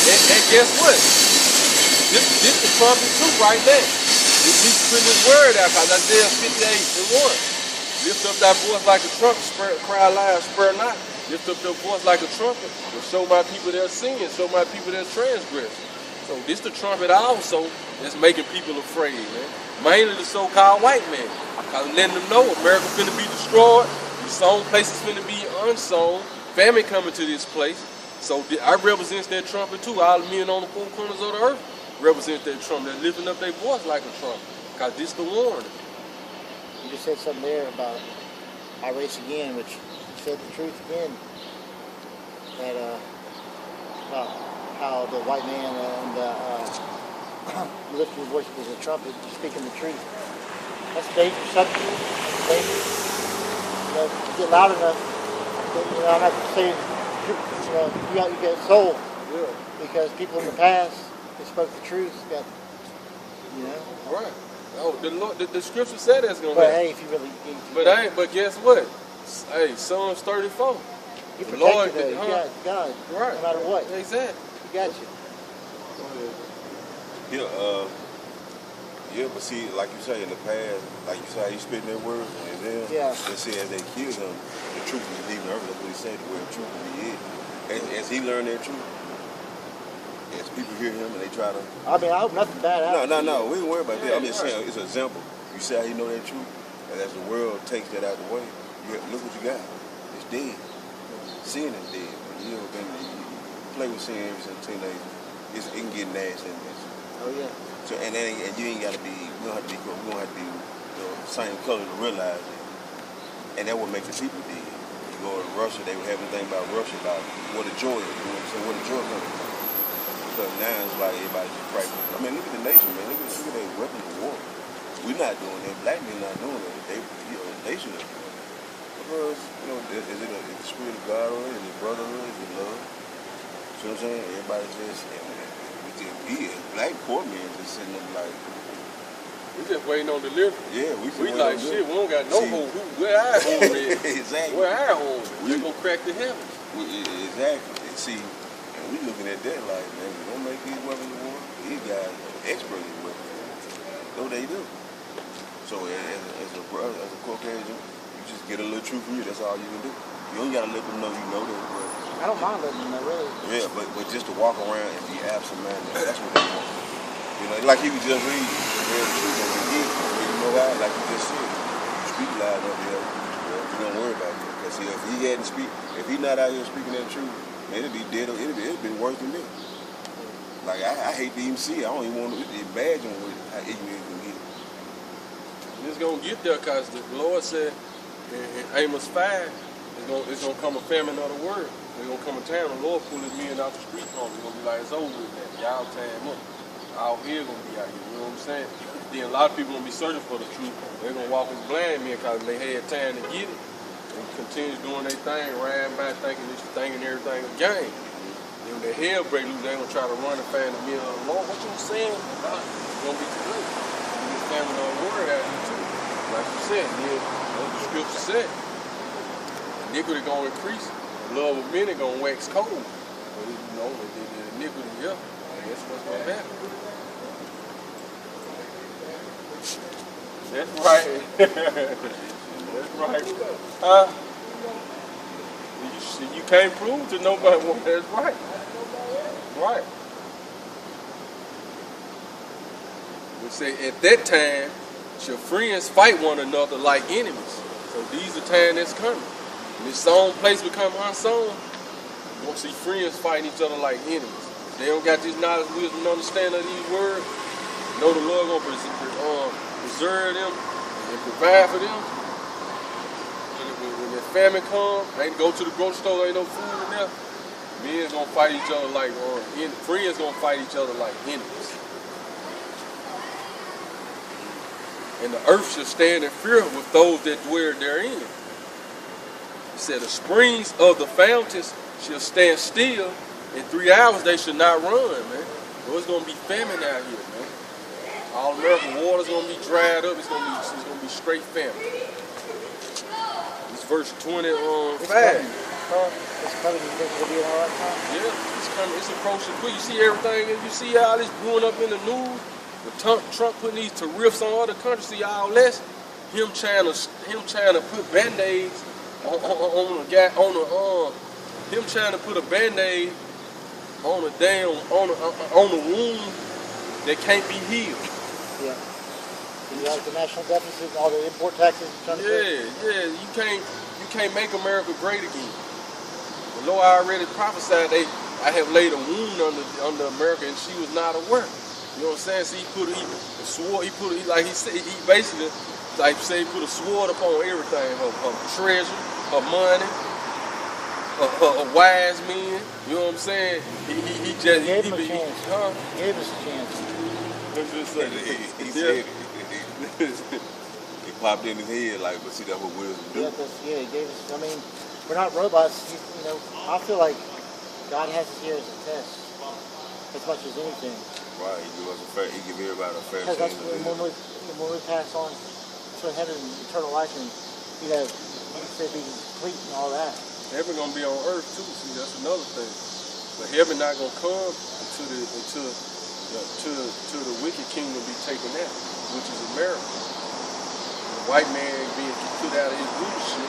Speaker 1: And guess what? This the trumpet too right there. He's putting his word out because Isaiah 58:1. Lift up thy voice like a trumpet, cry loud, spare not. Lift up your voice like a trumpet, and show my people their sins, show my people their transgression. So this the trumpet also that's making people afraid, man. Mainly the so-called white man. Because letting them know America finna be destroyed, the sown places finna be unsown, famine coming to this place. So I represent that trumpet too. All the men on the 4 corners of the earth represent that trumpet. They're lifting up their voice like a trumpet. Because this the warning.
Speaker 3: You just said something there about I race again, which said the truth again. That about how the white man and lifting his voice with a trumpet, speaking the truth. That's a dangerous subject. It's dangerous. You know, if you get loud enough, you know, I'm not saying, you know, you get sold.
Speaker 1: Yeah.
Speaker 3: Because people in the past, they spoke the truth, got, you know.
Speaker 1: Right. Oh, the scripture said that's gonna
Speaker 3: But
Speaker 1: happen.
Speaker 3: hey, if you really,
Speaker 1: But guess what? Hey, Psalms 34.
Speaker 3: you
Speaker 1: The
Speaker 3: protected
Speaker 1: Lord,
Speaker 3: it. You got God,
Speaker 1: right.
Speaker 3: no matter what.
Speaker 1: Exactly.
Speaker 3: He got you.
Speaker 2: Yeah, but see, like you say in the past, like you say, he spitting that word, and then they say as they killed him, the truth was leaving earth. That's what he said, the way the truth will be it. As he learned that truth, as people hear him and they try to.
Speaker 3: I mean, I hope nothing bad happens.
Speaker 2: No, we ain't worried about that. I'm just
Speaker 1: right.
Speaker 2: saying, it's an example. You see how he know that truth, and as the world takes that out of the way, look what you got. It's dead. Sin is dead. You play with sin ever since teenager. It can get nasty.
Speaker 3: Oh yeah.
Speaker 2: So and you ain't gotta be. We don't have to be. We don't have to be the same color to realize it. And that what makes the people dead. you go to Russia, they would have anything about Russia, about what the joy is. You know what I'm saying? Where the joy comes from. Because now it's like everybody just practicing. I mean, look at the nation, man. Look at their weapons of war. We're not doing that. Black men not doing it. They should have. Because, is it the spirit of God or is it brotherhood? Is it love? See what I'm saying? Everybody just, we as black poor men just sitting there like,
Speaker 1: We just waiting on delivery.
Speaker 2: yeah,
Speaker 1: We like shit. We don't got no home. Where our home is?
Speaker 2: Exactly.
Speaker 1: Where our home? We gonna crack the heavens.
Speaker 2: Exactly. And see, and we looking at that like, man, we don't make these weapons of war. These guys are experts in weapons of war. So they do. So as a brother, as a Caucasian, you just get a little truth from you. That's all you can do. You don't gotta let them know you know that. But,
Speaker 3: I don't mind letting them know, really.
Speaker 2: yeah, but just to walk around and be absent-minded, that's what they want. Like he was just reading, the truth and forget. You know why? Like you just said, you speak loud enough, you don't worry about it. Because see, if he not out here speaking that truth, man, it'd be dead. It'd been worse than this. Like I hate to even see it. I don't even want to imagine how ignorant it can get.
Speaker 1: It's gonna get there because the Lord said in Amos 5, it's gonna come a famine of the word. It's gonna come a time the Lord pull his men out the street corner. It's gonna be like it's over with that. Y'all time up. Our ear gonna be out here. You know what I'm saying? Then a lot of people gonna be searching for the truth. They're gonna walk as blind men because they had time to get it and continue doing their thing, riding by thinking everything a game. Then when the hell break loose, they gonna try to run and find the men of the Lord. What you saying? It's gonna be too good. The famine of the word out here too. Like you said, what the scripture said. Iniquity gonna increase. The love of many gonna wax cold. But the iniquity, yeah, that's what's gonna happen. That's right. That's right. You can't prove to nobody what that's right. Right. We say at that time, shall friends fight one another like enemies. So these are times that's coming. When this song place become unsung, you're going to see friends fighting each other like enemies. They don't got this knowledge, wisdom, and understanding of these words. Know the Lord going to preserve them and provide for them. When the famine comes, they go to the grocery store, ain't no food in there. Men going to fight each other like friends going to fight each other like enemies. And the earth shall stand in fear with those that dwell therein. He said, the springs of the fountains shall stand still. In 3 hours they shall not run, man. So it's going to be famine out here, man. All American water's going to be dried up. It's going to be straight famine. It's verse 25.
Speaker 3: It's coming. You think it'll be an all right time?
Speaker 1: Yeah, it's coming. It's approaching quick. You see everything. You see all this brewing up in the news. Trump putting these tariffs on other countries. See all this. Him trying to put band-aids on a guy him trying to put a band-aid on a damn on a wound that can't be healed.
Speaker 3: Yeah. You like the national deficit, all the import taxes.
Speaker 1: Yeah. You can't make America great again. The Lord already prophesied I have laid a wound under America, and she was not aware. You know what I'm saying? So he basically put a sword upon everything. Her treasure, her money, her wise men. You know what I'm saying? He
Speaker 3: gave him a chance. He gave us a chance.
Speaker 2: He said it. It popped in his head like, but see, that's what wisdom do.
Speaker 3: Yeah, he gave us. I mean, we're not robots. I feel like God has us here as a test, as much as anything.
Speaker 2: Right, he give everybody a fair chance.
Speaker 3: Because when we pass on to heaven and eternal life, and say be complete and all that.
Speaker 1: Heaven gonna be on earth too. See, that's another thing. But heaven not gonna come until the wicked kingdom be taken out, which is America. The white man being put out of his rulership.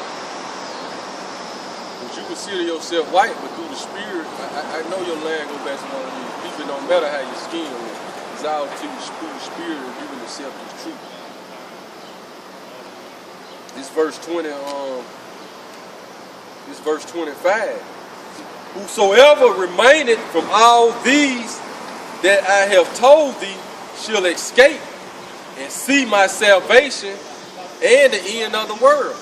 Speaker 1: But you consider yourself white, but through the spirit, I know your land go back to one of these. It don't matter how your skin is. It's all through the spirit of you can accept the truth. This verse 25. Whosoever remaineth from all these that I have told thee shall escape and see my salvation and the end of the world.